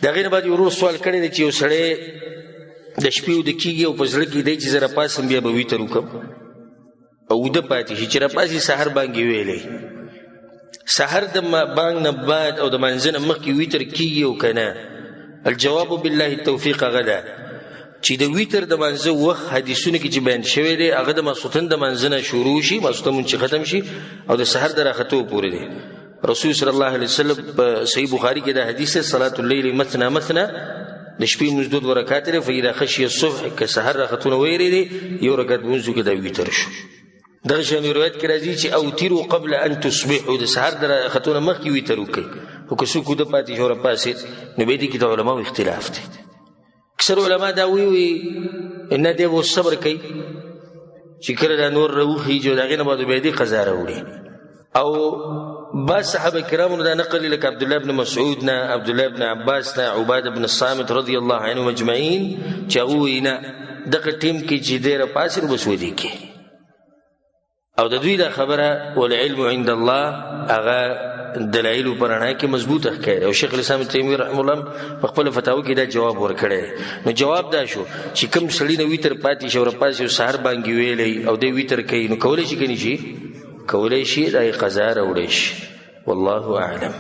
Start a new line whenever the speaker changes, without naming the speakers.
هغې نه بعد یو ورور سوال کړی دی چې یو سړی د شپې وده کېږي او په زړه کې دی چې زه راپاڅم بیا به ویتر وکړم او وده پاتې شي چې راپاڅي سحر بانګې ویلی سحر د بانګ نه بعد او د مانځه نه مخکې ویتر کېږي او که نه الجواب بالله التوفیق هغه ده چې د ویتر د مانځه وخت حدیثونه کې چې بیان شوی دی هغه د ماسخوتن د مانځه نه شروع شي ماسخوتن مونځ چې ختم شي او د سحر د راختو پورې دی رسول صلی الله علیه وسلم په صحیح بخاری کې دا حدیث ہے صلاة اللیل مثنا مثنا د شپې مونځ 2 رکعات لري فاذا خشي الصبح که سحر راختونه ویریږي یو رکعت مونځ کې دا ویتر شو دغه شان روایت کې راځي چې اوتروا قبل ان تصبحوا د سحر د راختونه مخکې ویتر وکړي او که څوک وده پاتې شو راپاسېد نو بیا دې کې د علماو اختلاف دی اکثر علما دا وی نه دی و صبر کوي چې کله دا نور راوخیږي د هغې نه بعد بیا دې قضا راوړي او بعض صحابه کرامو دا نقل لکه عبدالله بن مسعود نه عبدالله بن عباس نه عباده بن الصامت رضی الله عنهم اجمعین چې هغه وایي نه دغه ټیم کې چې دی راپاسې نو بس ودې کې او د دوی دا خبره والعلم عند الله هغه دلایل په رڼا کې مضبوط ښکاري او شیخ الاسلام تیمیه رحمه الله په خپل فتاوی کې دا جواب ورکړی نو جواب دا شو چې کوم سړی نه ویتر پاتې شي او راپاسې او سحر بانګې ویلی او دی ویتر کوي نو کولی شي که نه شي کولی شي دا یې قضا راوړی شي والله اعلم